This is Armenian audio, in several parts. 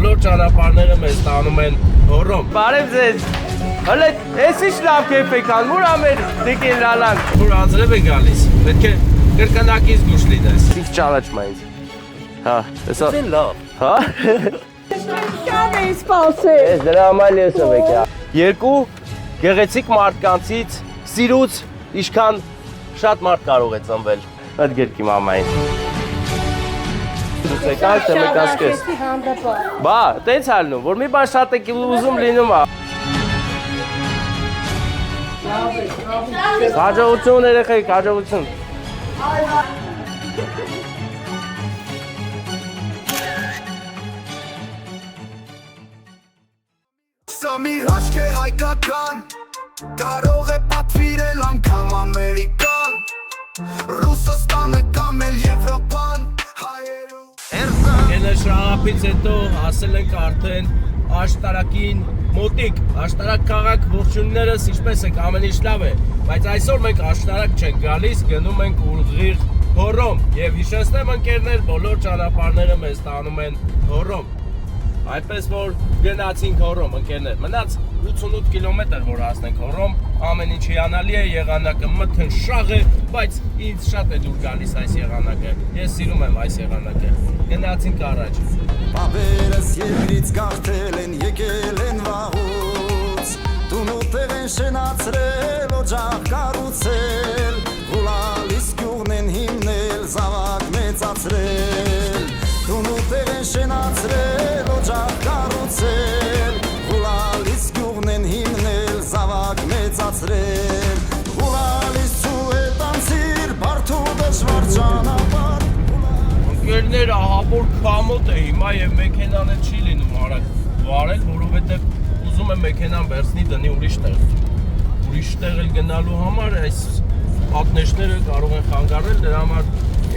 բոլոր ճանապարհները մեզ տանում են Հոռոմ։ Բարև ձեզ։ Հələ էս ինչ լավ քեֆ եք անում, ուր ամեր դեկեն լալան։ Որ անձրև է գալիս, պետք է կրկնակից գուշ լինես։ Ինչ ճանաչում այնց։ Հա, էսա։ Դեն լավ։ Հա։ Շատ էի սպասել։ Ես դրա համար ես ով եկա։ Երկու գեղեցիկ մարդկանցից սիրուց ինչքան շատ մարդ կարող է ծնվել։ Այդ գերքի մամային։ Դուք եկաք թե մեկ ասկես։ Բա, տենց ալնում, որ մի բան շատ եք ուզում լինում է։ Հաջողություն երեխեք, հաջողություն։ Սա մի հաշկ է հայկական, կարող է պատվիրել անգամ ամերիկան, Ռուսաստանը կամ էլ Եվրոպան, հայերու Ենը շրաղապից հետո հասել ենք արդեն աշտարակին մոտիկ, աշտարակ քաղաք ողջուններս ինչպես եք ամեն ինչ լավ է, բայց այսօր մենք աշտարակ չենք գալիս, գնում ենք ուղիղ Հոռոմ եւ հիշեցնեմ ընկերներ, բոլոր ճանապարհները մեզ տանում են Հոռոմ։ Այդպես որ գնացինք Հոռոմ ընկերներ, մնաց 88 կիլոմետր որ հասնենք Հոռոմ, ամեն ինչ հիանալի է, եղանակը մթնշաղ է, բայց ինձ շատ է դուր գալիս այս եղանակը, ես սիրում եմ այս եղանակը, գնացինք առաջ։ Պապերս երկրից գաղթել են, եկել են վաղուց, տունուտեղ են շենացրել, օջախ կառուցել, հուլալիս գյուղն են հիմնել, զավակ մեծացրել, տունուտեղ են շենացրել, օջախ կառուցել, հուլալիս գյուղն են հիմնել, զավակ մեծացրել, հուլալիս ցուհետ անցիր, բարդ ու դժվար ճանապարհ։ Ընկերներ ահավոր քամոտ է հիմա եւ մեքենան էլ չի լինում արագ վարել, որովհետեւ ուզում եմ մեքենան վերցնի դնի ուրիշ տեղ էլ գնալու համար այս պատնեշները կարող են խանգարել, դրա համար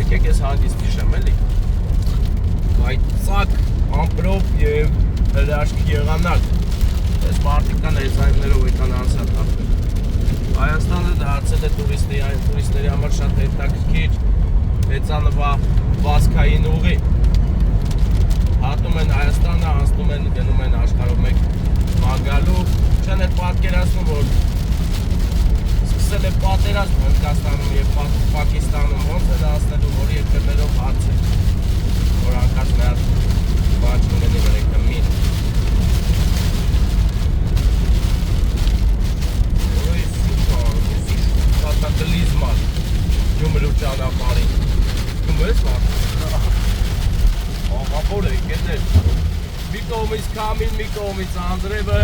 եկեք ես հանգիստ հիշեմ էլի։ Այցակ, ամպրոպ եւ հրաշք եղանակ։ Այս մարդիկ կան այցայիններով եկան անցած։ Հայաստանը դարձել է տուրիստների համար շատ հետաքրքիր վազքային ուղի։ Հատում են Հայաստանը, անցնում են, գնում են աշխարհով մեկ մանգալու, չեն էլ պատկերացնում, որ սկսել է պատերազմ Հնդկաստանում եւ Պակիստանում, ոնց են անցնելու, որ երկրներով հարց է, որ անկած մի հատ բան չունենի վերեկը մին։ Որի կատակլիզմ ալ, Գյումրու ճանապարհին։ Գումես մարդ։ Ահավոր է, կետեր։ Մի կողմից քամին, մի կողմից անձրևը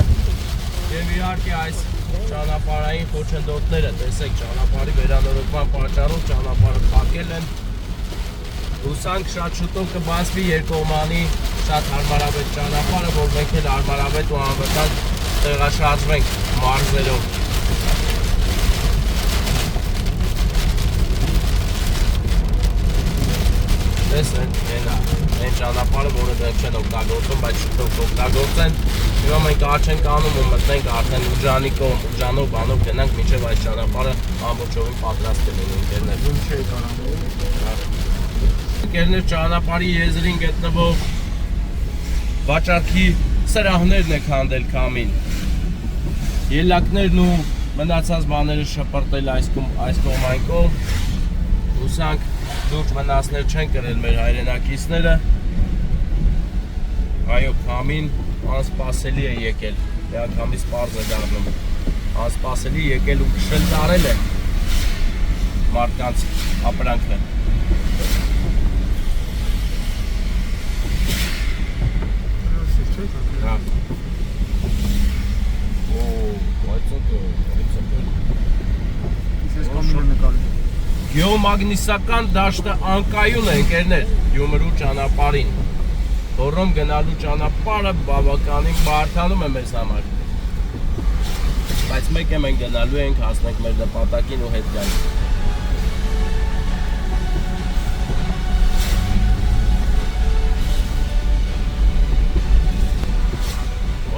եւ իհարկե այս ճանապարհային խոչընդոտները, տեսեք ճանապարհի վերանորոգման պատճառով ճանապարհը փակել են։ Հուսանք շատ շուտով կբացվի երկկողմանի շատ հարմարավետ ճանապարհը, որ մենք էլ հարմարավետ ու անվտանգ տեղաշարժվենք մարզերով։ Տեսեք, այն ճանապարհը, որը դեռ չեն օգտագործում, բայց շուտով կօգտագործեն։ Հիմա մենք աչք ենք անում ու մտնենք արդեն ուջանի կողմ, ուջանով բանով գնանք մինչև այս ճանապարհը ամբողջովին պատրաստ կլինի ընկերներ։ Ինչ է կանանում։ Ընկերներ ճանապարհի եզրին գտնվող վաճառքի սրահներն է քանդել քամին։ Ելակներն ու մնացած բաները շպրտել այս կողմ այն կողմ։ Հուսանք լուրջ վնասներ չեն կրել մեր հայրենակիցները։ Այո, քամին անսպասելի է եկել, միանգամից պարզ է դառնում։ Անսպասելի եկել ու շնտարել է մարդկանց ապրանքը։ Գեոմագնիսական դաշտը անկայուն է ընկերներ Գյումրու ճանապարհին։ Հոռոմ գնալու ճանապարհը բավականին բարդանում է մեզ համար։ Բայց մեկ է մենք գնալու ենք, հասնենք մեր նպատակին ու հետ գանք։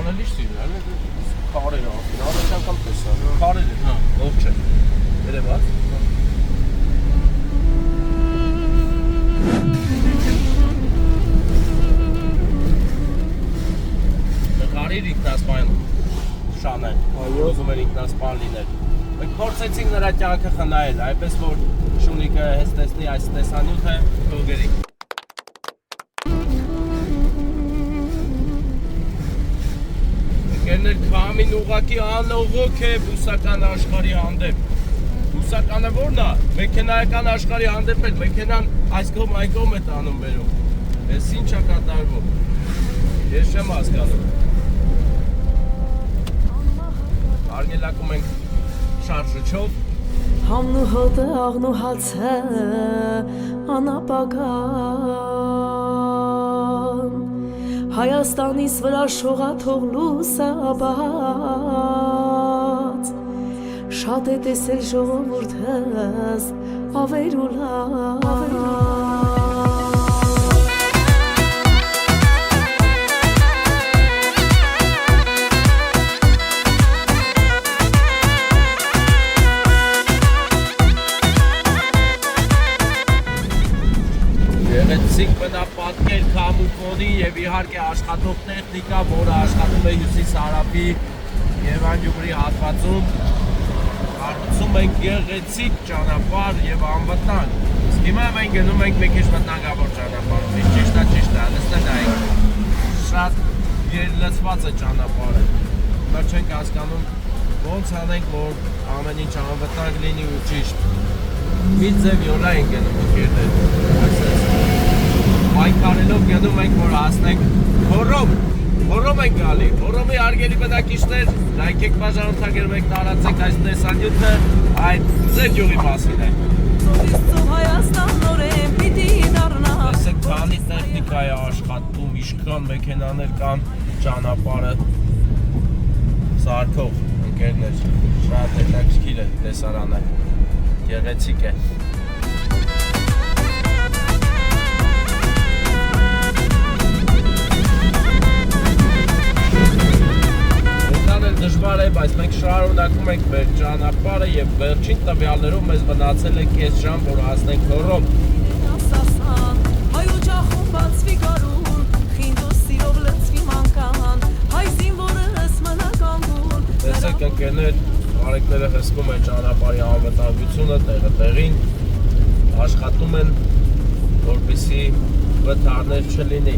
Օրը լիշտ է, քարեր ան, առաջ անգամ տեսա, քարեր են, հա, ով չէ։ Երևաց։ արիր ինքնասպան շանել, ուզում էր ինքնասպան լինել։ Մենք փորձեցինք նրա կյանքը խնայել, այնպես որ Շունիկը հենց տեսնի այս տեսանյութը թողերի։ Ընկերներ, Քամին ուղղակի անողոք է բուսական աշխարհի հանդեպ։ Բուսականը ո՞րն է։ Մեքենայական աշխարհի հանդեպ է, մեքենան այս կողմ այն կողմ է տանում բերում։ Էս ինչ է կատարվում։ Ես չեմ հասկանում։ Արգելակում ենք շարժիչով։ Համնու հոտը աղնու հացը անապական Հայաստանիս վրա շողաթող լուսաբաց Շատ է տեսել ժողովուրդս ավերուլա Գեղեցիկ բնապատկեր Քամուկոնի եւ իհարկե աշխատող տեխնիկա, որը աշխատում է հյուսիս-հարավի եւ Անջուբրի հատվածում։ Հարցում ենք գեղեցիկ ճանապարհ եւ անվտանգ։ Իսկ հիմա մենք գնում ենք մի քիչ վտանգավոր ճանապարհով։ Ճիշտ է, լսել նայեք։ Շատ երլացված է ճանապարհը։ Հիմա չենք հասկանում ոնց անենք, որ ամեն ինչ անվտանգ լինի ու ճիշտ։ Մի ձև յոլա ենք գնում ընկերներ։ Պայքարելով գնում ենք, որ հասնենք Հոռոմ ենք գալի, Հոռոմի արգելի բնակիչներ, լայքեք բաժանորդագրում եք տարածեք այս տեսանյութը, այդ ձեր գյուղի մասին է։ Տեսեք, քանի տեխնիկա է աշխատում, ինչքան մեքենաներ կան, ճանապարհը սարքող ընկերներ, շատ հետաքրքիր է տեսարանը, գեղեցիկ է։ Դժվար է, բայց մենք շարունակում ենք մեր ճանապարհը եւ վերջին տվյալներով մեզ մնացել է կես ժամ, որ հասնենք Հոռոմ։ Տեսեք ընկերներ, բարեկները հսկում են ճանապարհի անվտանգությունը տեղին, աշխատում են, որպեսզի վթարներ չլինի։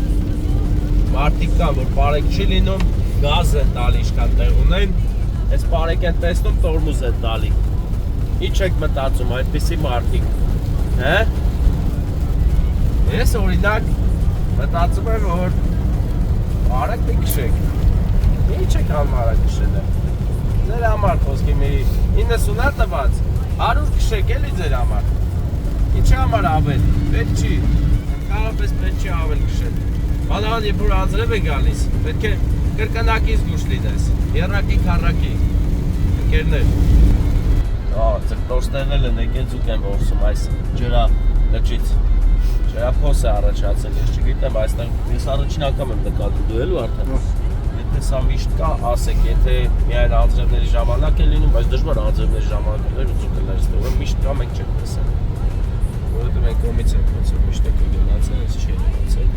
Մարդիկ կան, որ բարեք չի լինում, գազ են տալի ինչքան տեղ ունեն, այս բարեք են տեսնում, տորմուզ են տալի։ Ինչ եք մտածում, այդպիսի մարդիկ, հե? Ես օրինակ մտածում եմ, որ արագ մի քշեք։ Ինչ եք անում արագ քշելը։ Ձեր համար խոսքի մի 90-ը տված, 100 քշեք էլի ձեր համար։ Ինչի համար ավել, պետք չի, կարողպես պետք չի ավել քշել։ Բանական երբ որ անձրև է գալիս, պետք է կրկնակից դուշ լինես, երակի քառակի, ընկերներ։ Ծրտորստեղել են եկեցուկ են որսում այս ջրա լճից, ջրափոս է առաջացել, ես չգիտեմ այստեղ, ես առաջին անգամ եմ նկատում, դու էլ ու արդեն, եթե սա միշտ կա, ասեք, եթե միայն անձրևների ժամանակ է լինում, բայց դժվար անձրևների ժամանակներ ու ձուկելներ ստողում, միշտ կա մենք չենք տեսել, որովհետև մենք կողմից ենք ոնցել, միշտ եք գնացել, ես չի ոնցել։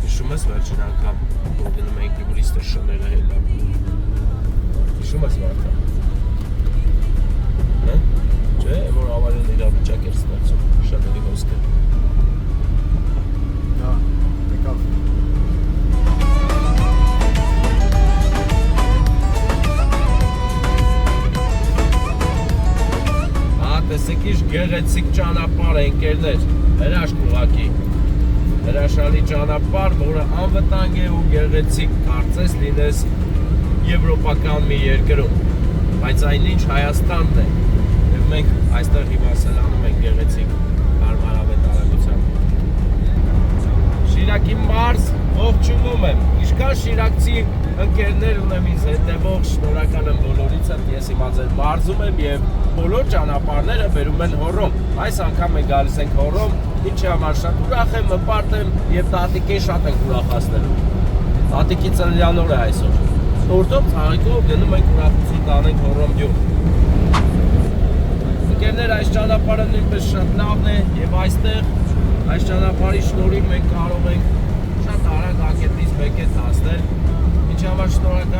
Հիշում ես վերջին անգամ, որ գնում ենք ուրիշ շները հելա։ Հիշում ես վարդա։ Հա? Չէ, որ ավարին իրավիճակ էր ստացում, շների հոսքը։ Դա, եկավ։ Տեսեք ինչ գեղեցիկ ճանապարհ է ընկերներ, հրաշք ուղղակի։ Հրաշալի ճանապարհ, որը անվտանգ է ու գեղեցիկ, կարծես լինես եվրոպական մի երկրում, բայց այնինչ Հայաստանն է, եւ մենք այստեղ հիմա սլանում ենք գեղեցիկ հարմարավետ արագությամբ։ Շիրակի մարզ ողջունում եմ, ինչքան շիրակցի ընկերներ ունեմ ինձ հետևող, շնորհակալ եմ բոլորից, ես հիմա ձեր մարզում եմ եւ բոլոր ճանապարհները բերում են Հոռոմ։ Այս անգամ մենք գալիս ենք Հոռոմ, ինչի համար շատ ուրախ եմ, մպարտ եմ եւ տատիկին շատ ենք ուրախացնելու։ Տատիկի ծննդյան օր է այսօր։ Տորտով ցաղիկով գնում ենք ուրախություն տանենք Հոռոմ գյուղ։ Ընկերներ, այս ճանապարհը նույնպես շատ լավն է եւ այստեղ այս ճանապարհի շնորհիվ մենք կարող ենք շատ արագ ակետից մեկետ հասնել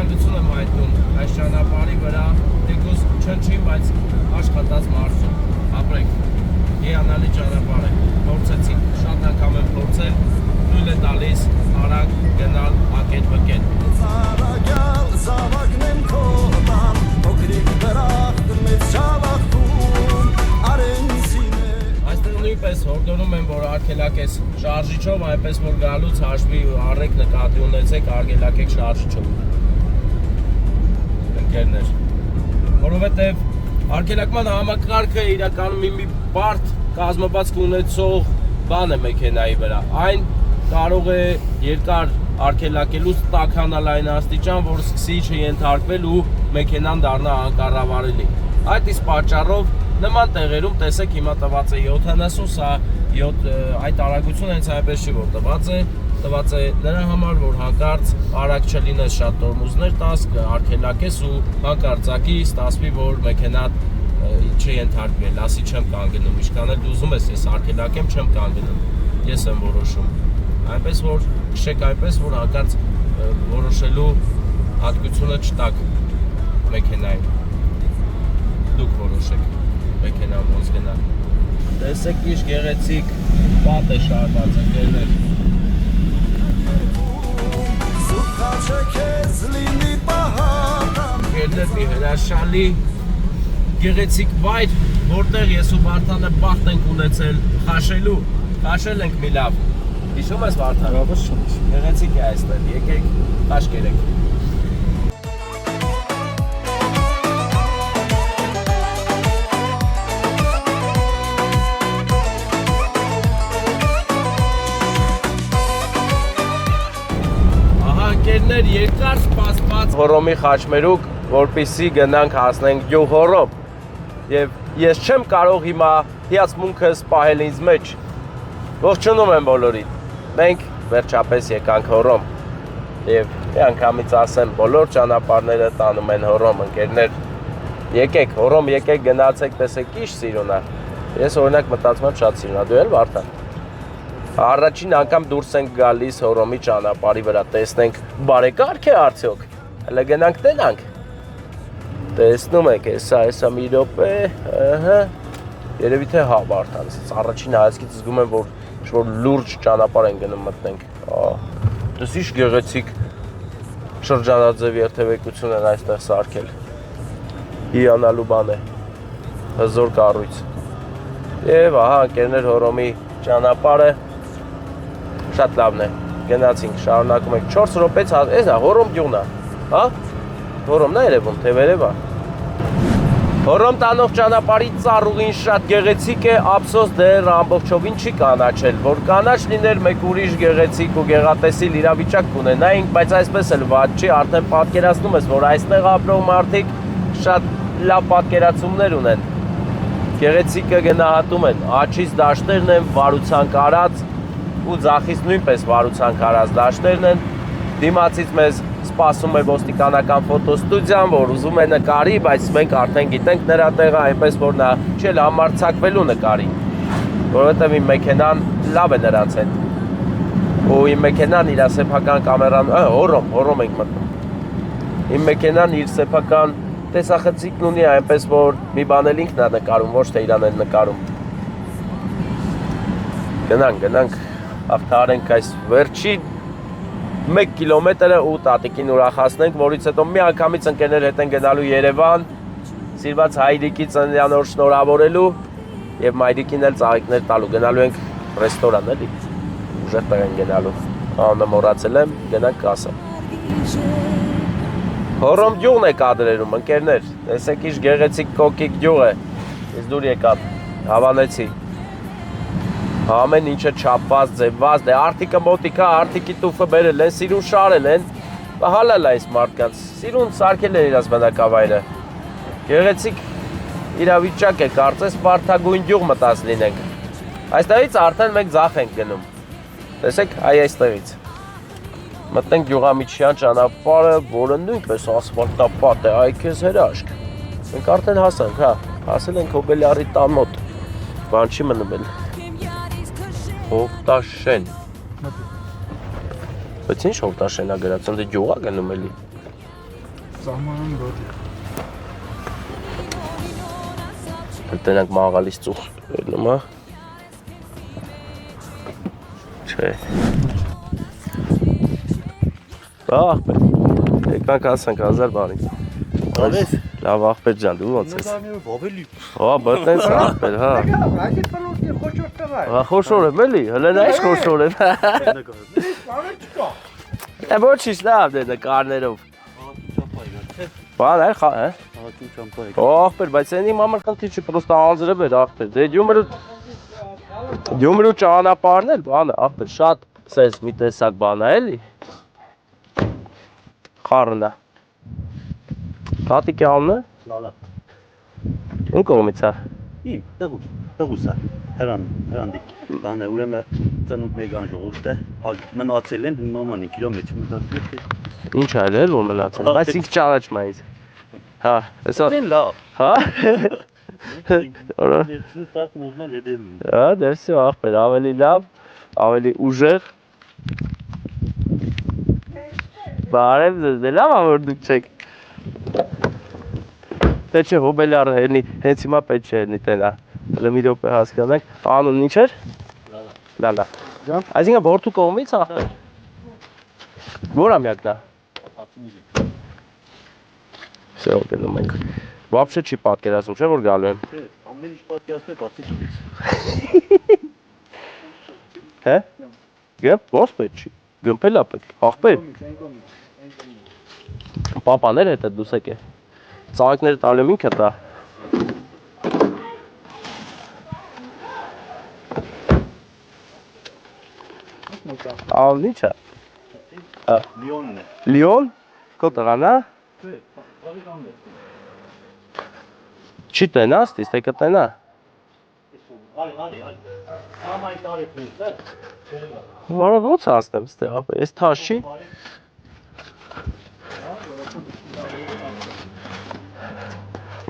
շնորհակալություն եմ հայտնում այս ճանապարհի վրա, դեկոս չնչին, բայց աշխատած մարդու։ Ապրենք։ Հիանալի ճանապարհ է։ Փորձեցինք, շատ անգամ եմ փորձել, թույլ է տալիս արագ գնալ ակետ-վկետ։ Ծառագյալ զավակն եմ քոտան, փոքրիկ դրախտ մեծ շավախտում, արենցին է։ Այստեղ նույնպես հորդորում եմ, որ արգելակես շարժիչով, այնպես որ գալուց հաշվի առեք նկատի ունեցեք, արգելակեք շարժիչով։ Ընկերներ, որովհետև արգելակման համակարգը իրականում մի բարդ կազմվածք ունեցող բան է մեքենայի վրա։ Այն կարող է երկար արգելակելուց տաքանալ այն աստիճան, որ սկսի չենթարկվել ու մեքենան դառնա անկառավարելի։ Այդ իսկ պատճառով նման տեղերում տեսեք հիմա տված է 70, սա այդ արագությունը հենց այնպես չի որ տված է նրա համար, որ հանկարծ արագ չլինես շատ տորմուզներ տաս, արգելակես ու հանկարծակի ստացվի, որ մեքենան չենթարկվի, ասի չեմ կանգնում, ինչքան էլ ուզում ես ես արգելակեմ, չեմ կանգնում, ես եմ որոշում։ Այնպես որ քշեք այնպես, որ հանկարծ որոշելու հատկությունը չտաք մեքենային։ Դուք որոշեք մեքենան ոնց գնա։ Տեսեք ինչ գեղեցիկ պատ է շարված ընկերներ։ Ընկերներ մի հրաշալի գեղեցիկ վայր, որտեղ ես ու Վարդանը բախտ ենք ունեցել խաշել ենք մի լավ։ Հիշում ես Վարդան։ Գեղեցիկ է այստեղ, եկեք խաշ կերեք։ Ահա ընկերներ, երկար սպասված Հոռոմի խաչմերուկ, որպեսզի գնանք հասնենք գյուղ Հոռոմ։ Եվ ես չեմ կարող հիմա հիացմունքս պահել ինձ մեջ։ Ողջունում եմ բոլորին։ Մենք վերջապես եկանք Հոռոմ։ Եվ մի անգամից ասեմ, բոլոր ճանապարհները տանում են Հոռոմ, ընկերներ։ Եկեք Հոռոմ, եկեք գնացեք, տեսեք ինչ սիրուն է։ Ես օրինակ մտածում եմ շատ սիրուն է, դու էլ Վարդան։ Առաջին անգամ դուրս ենք գալիս Հոռոմի ճանապարհի վրա, տեսնենք բարեկարգ է արդյոք։ Հələ գնանք տենանք։ Տեսնում եք, հեսա մի րոպե, ըհը, երևի թե հա Վարդան, առաջին հայացքից զգում եմ, որ ինչ-որ լուրջ ճանապարհ են գնում մտնենք, դες ինչ գեղեցիկ շրջանաձև երթևեկություն են այստեղ սարքել, հիանալու բան է, հզոր կառույց, և ահա ընկերներ Հոռոմի ճանապարհը շատ լավն է, գնացինք, շարունակում ենք 4 րոպեից, էս է Հոռոմ գյուղն է, հա? Հոռոմն է երևում, թե վերև է։ Հոռոմ տանող ճանապարհի ծառուղին շատ գեղեցիկ է, ափսոս դեռ ամբողջովին չի կանաչել, որ կանաչ լիներ մեկ ուրիշ գեղեցիկ ու գեղատեսիլ իրավիճակ կունենայինք, բայց այսպես էլ վատ չի, արդեն պատկերացնում ես, որ այստեղ ապրող մարդիկ շատ լավ պատկերացումներ ունեն։ Գեղեցիկը գնահատում են, աջից դաշտերն են, վարության կարած ու ձախից նույնպես վարության կարած դաշտերն են, դիմացից մեզ սպասում է ոստիկանական ֆոտոստուդիան, որ ուզում է նկարի, բայց մենք արդեն գիտենք նրա տեղը, այնպես որ նա չի համարձակվելու նկարի, որովհետև իմ մեքենան լավ է նրանց հետ, ու իմ մեքենան իր սեփական կամերան, Հոռոմ ենք մտնում, իմ մեքենան իր սեփական տեսախցիկն ունի, այնպես որ մի բան էլ ինքն է նկարում, ոչ թե իրան են նկարում։ Գնանք, հաղթահարենք այս վերջին 1 կիլոմետրը ու տատիկին ուրախացնենք, որից հետո մի անգամից ընկերներ հետ են գնալու Երևան, սիրված հայրիկի ծննդյան օր շնորհավորելու եւ մայրիկին էլ ծաղիկներ տալու, գնալու ենք ռեստորան էլի, ուժեղ տեղ են գնալու, անունը մոռացել եմ, գնանք կասա։ Հոռոմ գյուղն է կադրերում, ընկերներ, տեսեք ինչ գեղեցիկ կոկիկ գյուղ է, ես դուր եկավ, հավանեցի։ Ամեն ինչը չափված, ձևված, դե արդիկը մոտիկա, արդիկի տուֆը բերել են, սիրուն շարել են, հալալ է այս մարդկանց, սիրուն սարքել է իրաց բնակավայրը, գեղեցիկ իրավիճակ է, կարծես վարդագույն գյուղ մտած լինենք, այստեղից արդեն մենք ձախ ենք գնում, տեսեք, այստեղից, մտնենք գյուղամիջյան ճանապարհը, որը նույնպես ասֆալտապատ է, այ քեզ հրաշք, մենք արդեն հասանք, հա, հասել ենք Հոբելյարի տան մոտ, բան չի մնում էլ։ Սահմանում որ Tenենք մաղալիս ծուխ նոմա Չէ Աղպեր Եկանք ասենք 1000 բարի Լավ աղպեր ջան դու ոնց ես բտնես աղպեր հա Այդ պլոկի խոշոր տղա Խոշոր եմ էլի հլեն այս խոշոր եմ Ոչինչ լավ դե նկարներով Բան այ խա հա աղպեր բայց այնի մամր խնդիր չի պրոստա անձրը բեր աղպեր դե դյումրու ճանապարհն էլ բան աղպեր շատ սես մի տեսակ բան է էլի Խառնա Հատիկի անունը Լալա Ում կողմից է Իմ տղուսա հրանdik բան է ուրեմն ծնունդ մեգան ժողովուրդ է մնացել են մամանի կիլոմետր Ինչ այլ էլ որ մնացել բայց ինք ճանաչ մայից Հա հեսա լավ Հա Հա Հա դերսի աղբեր ավելի լավ ավելի ուժեղ Բարև ձեզ դե լավ որ դուք չեք Դե չէ հոբելյարը հենց հիմա պետք չէ հենի տենա Հələ մի րոպե հասկանանք Անուն ինչ էր Լալա Այսինքն որդու կողմից աղբեր Որ ամյակն է Всё գնում ենք Вообще չի պատկերացնում չէ որ գալու եմ ամեն ինչ պատկերացնում է բացի ճուղից Հե Գեփ ո՞ս պետք չի Գմփել է պետք աղբեր Պապաներ հետ դուսեք է Ծաղիկները տալու եմ ինքը տա Ալն ինչ է Լիոնն է Լիոն Քո տղան է Չի տենա ստիս թե կտենա Ամայի տարիքն է Որը ոնց ասնեմ ստե ապա ես թաշ չի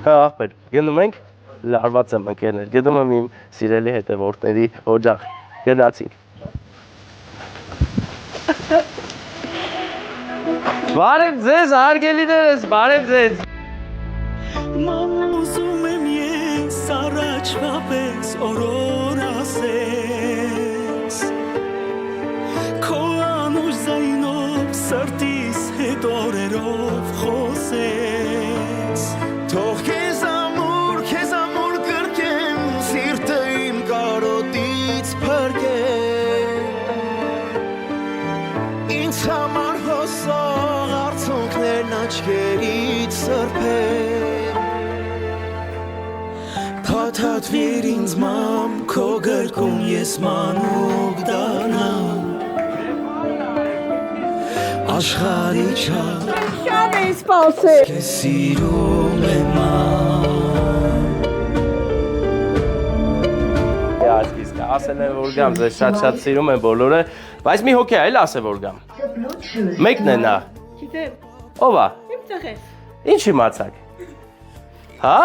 Հա աղբեր գնում ենք լարված եմ ընկերներ գնում եմ իմ սիրելի հետևորդների օջախ գնացինք Բարև ձեզ արգելիներս բարև ձեզ Մամուզում եմ ես առաջվա պես օրոր ասես Քո անուշ զայնով սրտիս հետ օրերով խոսես Թող քեզ ամուր կրկեմ սիրտը իմ կարոտից փրկեմ Ինձ համար հոսող արցունքներն աչքերից սրբեմ Փաթաթվիր ինձ մամ քո գրկում ես մանուկ դառնամ Աշխարհի չափ Շատ էի սպասել Քեզ սիրում եմ Իսկ ասել եմ որ գամ ձեզ շատ սիրում եմ բոլորը բայց մի հոգի այլ ասել որ գամ Մեկն է նա Գիտեմ Ով է Իմ տղես Ինչ իմացաք Հա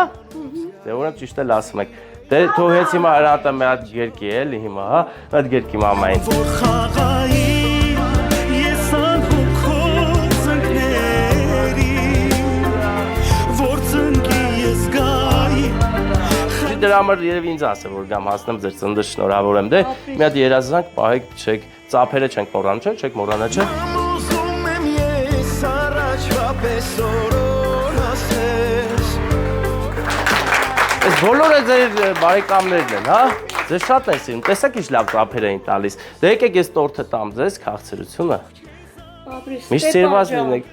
Դե ուրեմն ճիշտ էլ ասում եք Դե թող հենց հիմա հրանտը մի հատ գերկի էլի հիմա հա մի հատ գերկի մամային Որ խաղայի ես անհոգոց ընկների Որ ծնկի ես գայի Դրա համար երևի ինձ ասել որ գամ հասնեմ ձեր ծննդը շնորհավորեմ դե մի հատ երազանք պահեք չեք ծափերը չենք մոռանում չէ չեք մոռանա չէ Ուզում եմ ես առաջվա պես օրոր ասես Այս բոլորը ձեր բարեկամներն են հա Ձեզ շատ են սիրում տեսեք ինչ լավ ծափեր էին տալիս Դե եկեք ես տորթը տամ ձեզ քաղցրությունը Միշտ սիրված լինեք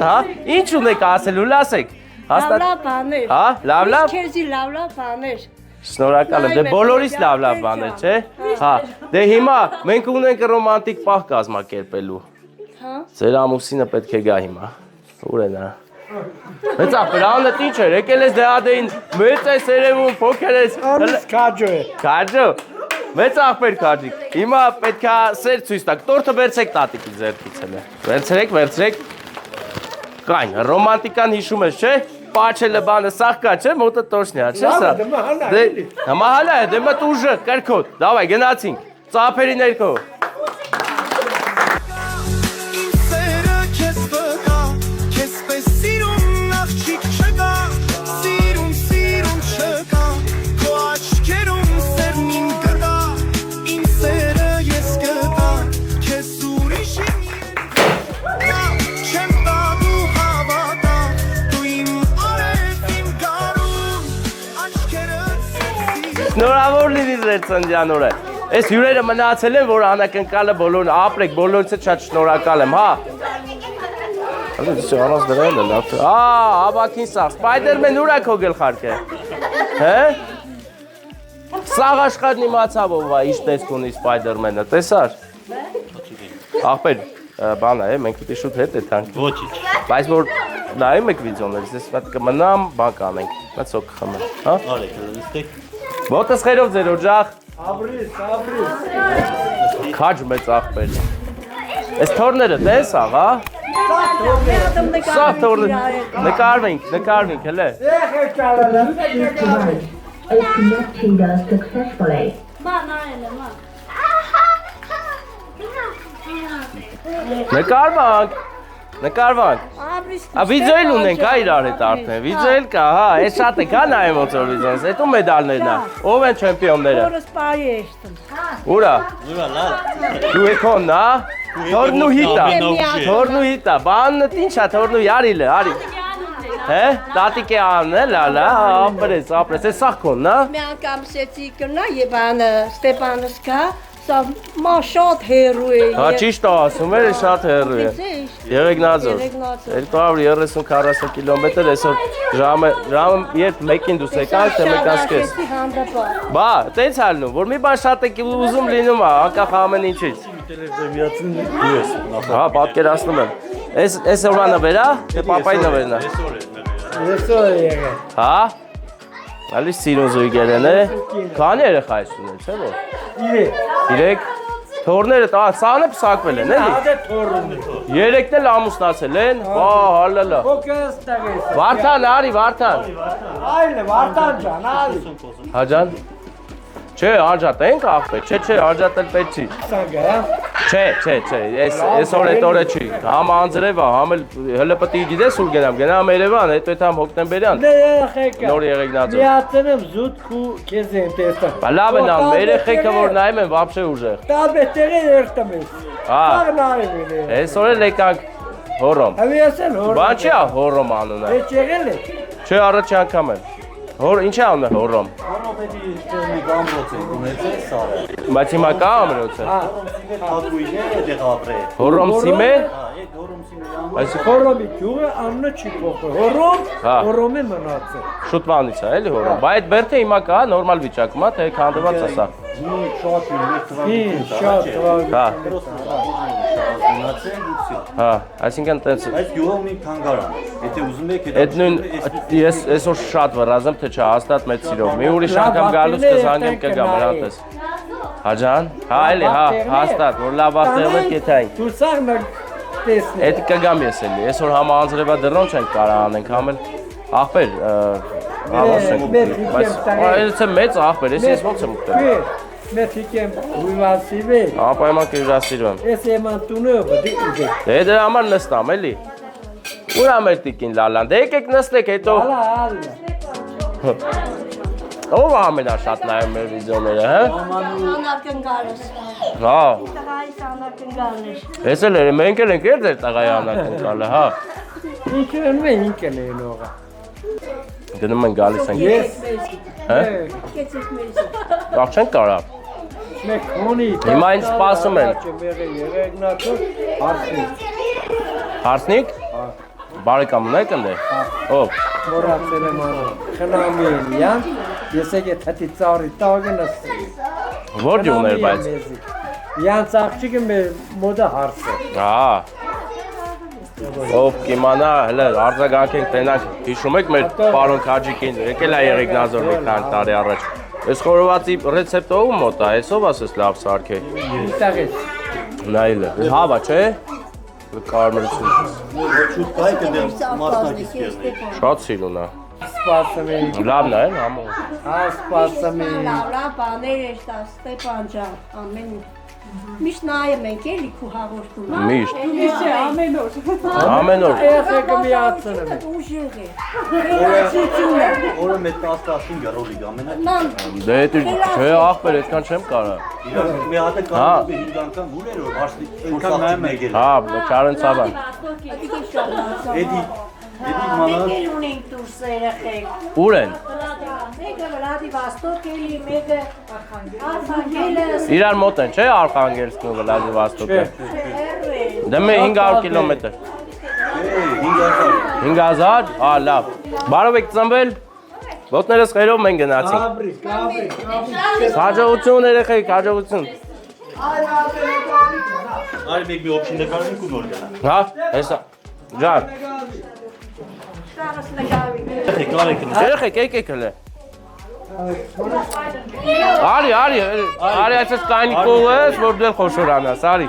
Հա ինչ ունեք ասելու լասեք Լավ բաներ Հա լավ Քեզի լավ բաներ Շնորհակալ եմ, դե բոլորիս լավ բաներ, չէ՞։ Հա, դե հիմա մենք ունենք ռոմանտիկ պահ կազմակերպելու։ Հա։ Ձեր ամուսինը պետք է գա հիմա։ Ուր է նա։ Մեծ ապրանը ինչ էր, եկել ես դեադեին, մեծ է սերևում, փոքր ես։ Անս քաջո է Քաջո։ Մեծ աղբեր քաջիկ։ Հիմա պետքա սեր ցույց տաք։ Տորթը վերցեք տատիկի ձեռքից հələ։ Վերցրեք։ Կայն, ռոմանտիկան հիշում ես, չէ՞։ Պաչելը բանը սաղ կա, չէ՞, մոտը տոշնի է, չէ՞ սա։ Դե, համահալա է, դե մտ ուժը, կրքոտ։ Դավայ, գնացինք։ Ծափերի ներքո։ Սերը քեզ վրա, քեզ պես սիրում Շնորհավոր լինի ձեր ծննդյան օրը։ Այս հյուրերը մնացել են, որ անակնկալը բոլորն ապրեք, բոլորից շատ շնորհակալ եմ, հա։ Առանց դրա էլ լավ։ Ավակին սա, Spider-Man ուր է քո գլխարկը։ Հե՞։ Սաղ աշխարհն իմացավ ով է, ինչ տեսք ունի Spider-Man-ը, տեսար։ Ախպեր, բան է, մենք պիտի շուտ հետ եթանք։ Ոչինչ։ Բայց որ նայում եք վիդեոներից, ես մատ կմնամ, բան կանենք, մատ սոկ խմեմ, հա։ Արեք, նստեք։ Ոտս խերով ձեր օջախ։ Abriz. Քաջ մեծ ախպեր։ Այս թորները տես աղա։ Սա թորը։ Նկարվենք, հələ։ Is connecting us successfully. Նկարվանք։ Վիդեոյլ ունենք, հա իրար հետ արդեն, վիդեոյլ կա, հա, այս շատ եք, հա նայեմ ոնց որ վիդեոյս, այդ ու մեդալներն է, ով են չեմպիոնները։ Որս պայի էշտն։ Ուրա։ Ուրա լավ։ Դու եկոն, հա։ Թորնուհիտա, բանն ինչ է, թորնու արիլը, արի։ Հե, տատիկ է անն է, լալա, ապրես, այս սաղ կոնն, հա։ Մի անգամ սեցի կնա եւ անը Ստեփանս կա, սա մաշատ հերու է։ Հա ճիշտ ասում էր, շատ հեռու է։ Եղեգնաձոր։ 230-40 կիլոմետր, այսօր ժամը երբ մեկին դուս եկանք, թե մեկան սկես։ Բա, տենց ալնում, որ մի բան շատ եք ուզում լինում է, անկախ ամեն ինչից։ Տելևիզիացին դու ես։ Հա, պատկերացնում եմ։ Այս օրվա նվերա, թե պապայի նվերնա։ Այսօր է եղել։ Հա։ Ալիս սիրուն զույգեր են, է։ Քանի երեխա ես ունեն, չէ՞ որ։ 3 թորները սանը պսակվել են, էլի։ Հա թորում։ 3-ն էլ ամուսնացել են։ Վա, հալալա։ Ֆոկս տագես։ Վարդան, արի, Վարդան։ Այլ Վարդան ջան, արի։ Հա ջան։ Չէ, անջատենք ախպեր, չէ, անջատել պետք չի։ Սագա, հա։ Չէ, այսօր այդ օրը չի։ Համ անձրև է, համ էլ հələ պետք է գիտես ուր գնամ Երևան, հետո այդ համ հոկտեմբերյան։ Դե երեխեքա։ Նոր Եղեգնաձոր։ Միացնեմ զուտ քու քեզ են տեսա։ Բա լավ են անում, երեխեքը որ նայում են վաբշե ուժեղ։ Տաբետերը երթում ես։ Հա։ Սաղնարի մինե։ Այսօր էլ եկանք հորոմ։ Հավիասեն հոր։ Բան չի հորոմ անունը։ Է եղել է։ Չէ, առաջ անգամ է։ Հոր, ինչ է անունը հորոմ։ Որովհետեւ մի գամբոց են ունեցել սարը։ Բայց հիմա կա ամրոցը։ Հա։ Հակույները դեղաբրե։ Հորոմ Սիմե։ Հա, այդ հորոմսինը Այսինքն Հորոմի ջուրը անունը չի փոխվել։ Հորոմ, Հա։ հորոմի մնացել։ շուտվանից է, էլի հորոմ։ Բայց այդ բերդը հիմա կա նորմալ վիճակում է, թե քանդված է սա։ շատ Շատ լավ։ Հա, ունացել ու всё։ հա, այսինքն տենց Այս գյուղը ունի թանգարան։ Եթե ուզում եք, այդ նույն ես այսօր շատ վրազեմ, թե չէ, հաստատ մեծ սիրով։ Մի ուրիշ անգամ գալուց կզանգեմ կգամ նրան տես։ Հա ջան, հա էլի, հա, հաստատ, որ լավ ախտեղում եք եթային։ Դու սաղնը տեսնի։ Այդ կգամ ես էլի, այսօր համ անձրևա դրոն չենք կարա անենք, համ էլ ախպեր, հավասենք, բայց այս է մեծ ախպեր, ես ոնց եմ ուտել։ Մեթիկեմ ուիվասիվե։ Անպայման կհյուրասիրվեմ։ Ես եման տունը բդի ուժե։ Դե դրա համար նստամ, էլի։ Ուր ամեր տիկին լալան, դե եկեք նստեք, հետո։ Ալա, ալա։ Ով ամենաշատ նայում մեր վիդեոները, հա։ Անակնկալս։ Հա, Տղայիս անակնկալներ։ ես էլ մենք էլ ենք ձեր տղայի անակնկալը, հա։ Ինչը ընմե ինքն են օղա։ Գնում են գալիս ենք։ Ես։ Հա։ Կեցեք մեզ։ Աղ չենք կարա։ Մեկ ունի։ Հիմա ինձ սպասում են։ Եղեգնացոր հարցի։ Հարսնիկ։ Բարեկամ ունեք ընդ։ Ով։ Մորացել եմ անում։ Խնամի Էլյան, ես եկետ հատի ծարի տագնս։ Որ դյուներ բայց։ Յանց աղջիկը մեր մոդը հարց է։ Հա։ Ով կիմանա, հələ արձագանքենք տենանք, հիշում եք մեր պարոն Քաջիկին, եկել է Եղեգնաձոր մի քանի տարի առաջ։ Այս խորովածի ռեցեպտը ով մոտ է, այսով ասես լավ սարքե։ Իստաղեց։ Նայելը, հավա չէ։ Կարմրություն։ Շուտ կայքը դեռ մասնակից կերնի։ Շատ սիրուն է։ Սպասում էի։ Լավն է, համո։ Հա, սպասում էի։ Լավ բաներ էստա Ստեփան ջան, ամեն միշտ նայում ենք էլի քու հաղորդում։ Միշտ։ Միշտ ամեն օր։ Ամեն օր։ Երեխեքը միացնում են։ Ուժեղ է։ Օրը մեծ 10-15 ռոլիկ ամենա։ Ման Դե դա չէ, ախպեր, այդքան չեմ կարա։ Մի հատ է կամ 5 անգամ ուր էր որ հաշտի այնքան նայում եկել։ Հա, Չարենցավան։ Էդի մանա ունենք դուրս երեխեք։ Ուր են։ մեկը Վլադիվաստոկ էլի, մեկը Արխանգելսկ։ Իրար մոտ են, չէ՞ Արխանգելսկն ու Վլադիվաստոկը։ Դե մի 500 կիլոմետր։ 5000, ա լավ։ Բարով եք ծնվել։ Ոտներս խերով մենք գնացինք։ Հաջողություն երեխեք, հաջողություն։ Արի մեկ մի օպշին նկարենք ու նոր գնանք։ Հա, հեսա։ Ջան։ Երեխեք, եկեք հələ։ Արի, այսպես կայնի կողես, որ դել խոշորանաս, արի։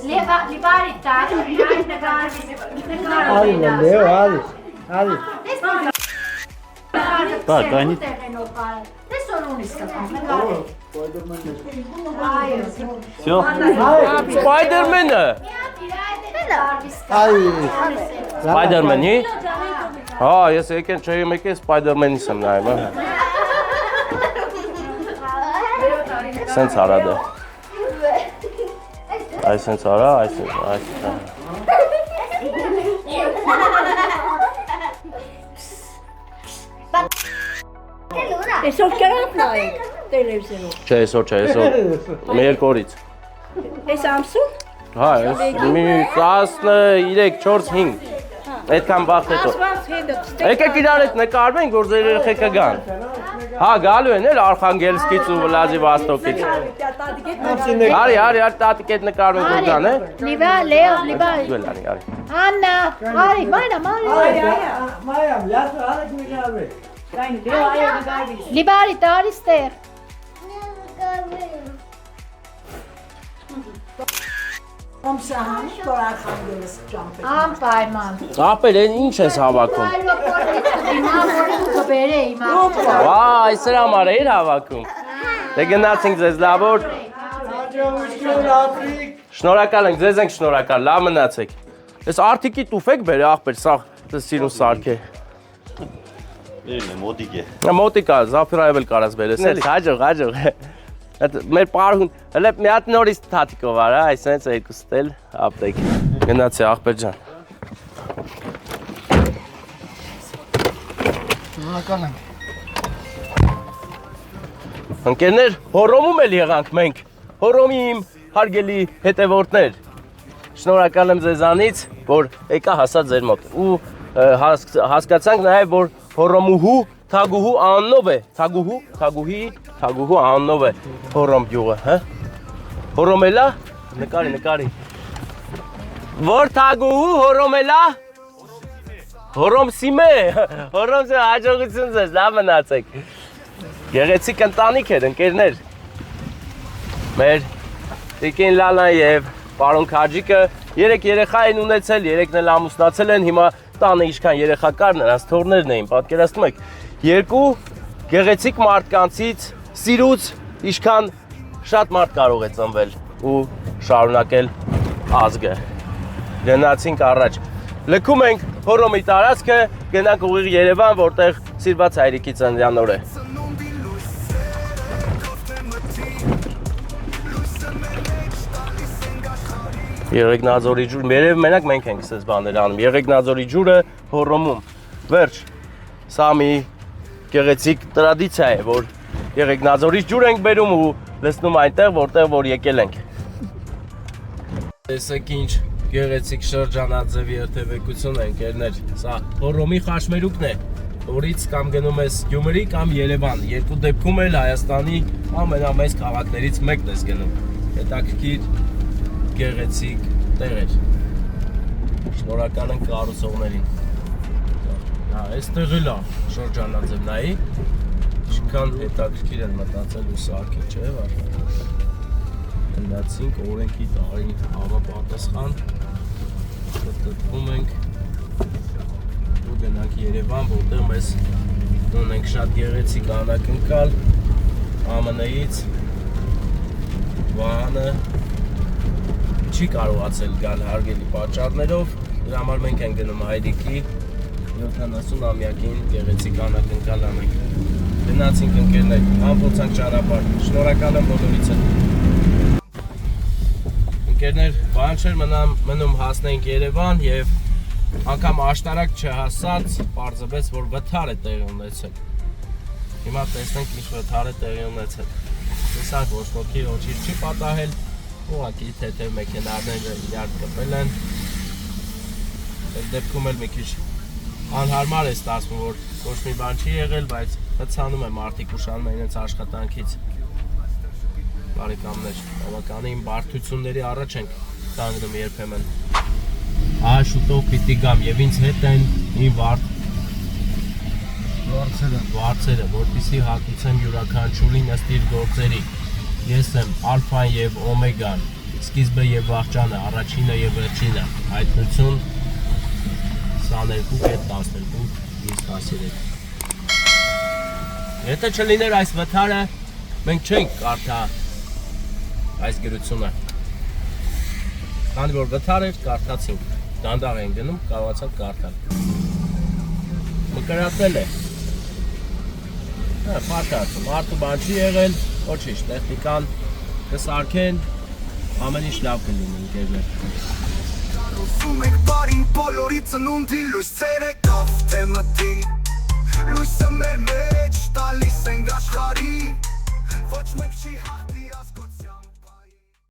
Լիբարի տակ, Hadi. Так, они... Все? Spider-Man-ը։ Spider-Man-ի։ Հա, ես եկեն չէի մեկը Spider-Man-ից եմ նայում, հա։ Սենց արա դա։ Այս սենց արա, այս սենց։ Այսօր կրանք նայեք տելևիզիորով։ Չէ, այսօր, մի երկու օրից։ Այս ամսում։ Հա, մի 13, 4, 5։ Այդքան վաղ հետո։ Եկեք իրար հետ նկարվենք, որ ձեր երեխեքը գան։ Հա, գալու են էլ Արխանգելսկից ու Վլադիվաստոկից։ Արի, տատիկ հետ նկարվենք որ գան, է։ Լիբարի։ Դու էլ արի։ Աննա, արի, Mayam, yat hadi güzel. Լիբարի տարի ստեղ։ Անպայման։ Ապեր, ինչ ես հավաքում։ Վա, այս էր համար էր հավաքում։ Դե գնացինք ձեզ լավոր։ Շնորհակալ ենք, ձեզ ենք շնորհակալ, լավ մնացեք։ Ես արդիկի տուֆ եք բեր, աղբեր, սա սիրուն սարք է։ Մոտիկ է։ Մոտիկա, զաֆիրայով էլ կարաս բերես, էլի, հաջող։ Մեր պարհուն, հələ մի հատ նորից թաթիկով արա, այսպես երկուստ էլ ապտեք։ Գնացի աղբեր ջան։ Շնորհակալ եմ։ Ընկերներ, հորոմում էլ եղանք մենք։ Հորոմի իմ հարգելի հետևորդներ։ Շնորհակալ եմ ձեզանից, որ եկա հասա ձեր մոտ։ Ու հասկացանք նաև, որ հորոմուհու Թագուհու աննով է, թագուհու աննով է հորոմ գյուղը, հա? Հորոմելա, նկարի։ Որ թագուհու հորոմելա, հորոմսիմե, հորոմսիմե հաջողություն ձեզ, լավ մնացեք։ Գեղեցիկ ընտանիք էր, ընկերներ։ Մեր Տիկին Լալան և պարոն Քաջիկը 3 երեխա են ունեցել, 3-ն էլ ամուսնացել են, հիմա տանը ինչքան երեխա կար, նրանց թոռներն էին, պատկերացնում եք։ 2 գեղեցիկ մարդկանցից, սիրուց, ինչքան շատ մարդ կարող է ծնվել ու շարունակել ազգը։ Գնացինք առաջ։ Լքում ենք հորոմի տարածքը, գնանք ուղիղ Երևան, որտեղ սիրված հայրիկի ծննդյան օր է։ Եղեգնաձորի ջուր, մենակ մենք ենք սես բաներ անում, Եղեգնաձորի ջուրը հորոմում, վերջ, սա մի գեղեցիկ տրադիցիա է, որ Եղեգնաձորի ջուր ենք բերում ու լցնում այնտեղ, որ եկել ենք։ Տեսեք ինչ գեղեցիկ շրջանաձև երթևեկություն է, ընկերներ, սա հորոմի խաշմերուկն է, որից կամ գնում ես Գյումրի կամ Երևան, երկու դեպքում էլ Հայաստանի ամենամեծ քաղաքներից մեկն ես գնում, հետաքրքիր գեղեցիկ տեղեր, շնորհակալ ենք կառուցողներին, այս տեղը լա շրջանաձև նայի, ինչքան հետաքրքիր են մտածել ու սարքել, չէ՞ վար, գնացինք օրենքի տարի համապատասխան, տրտվում ենք ու գնանք Երևան, որտեղ մեզ ունենք շատ գեղեցիկ անակնկալ ԱՄՆ-ից, Վահանը չի կարողացել գալ հարգելի պատճառներով, դրա համար մենք ենք գնում հայրիկի 70-ամյակին գեղեցիկ անակնկալ անենք։ Գնացինք ընկերներ, ամփոփանք ճանապարհ, շնորհակալ եմ բոլորիցը։ Ընկերներ, բան չէր մնում հասնենք Երևան եւ անգամ աշտարակ չհասած, պարզվեց, որ վթար է տեղի ունեցել։ Հիմա տեսնենք ինչ վթար է տեղի ունեցել։ Տեսանք, ոչ ոքի ոչինչ չի պատահել, ուղղակի թեթև մեքենաները իրար կպել են։ Այս դեպքում էլ մի քիչ անհարմար է ստացվում, որ ոչ մի բան չի եղել, բայց հցանում է մարդիկ ուշանում են իրենց աշխատանքից։ Բարեկամներ, բավականին բարդությունների առաջ ենք կանգնում երբեմն։ Ահա շուտով պիտի գամ եւ ինձ հետ են իմ վարձերը, որպեսզի հատուցեմ յուրաքանչյուրին ըստ իր գործերի։ Ես եմ ալֆան եւ օմեգան, սկիզբը եւ վախճանը, առաջինը եւ վերջինը։ Հայտնություն 22.12.13։ Եթե չլիներ այս վթարը, մենք չենք կարդա այս գրությունը։ Քանի որ վթար էր, կարդացինք։ Դանդաղ ենք գնում, կարողացանք կարդալ։ Մկրատվել է։ Փարտացում, արդու բան չի եղել, ոչինչ, տեխնիկան կսարքեն, ամեն ինչ լավ կլինի, ընկերներ։ Ուսում եք բարին բոլորի ծնունդի լույսերը կավ թե մտի Լույսը մեր մեջ տալիս ենք աշխարհի Ոչ մեկ չի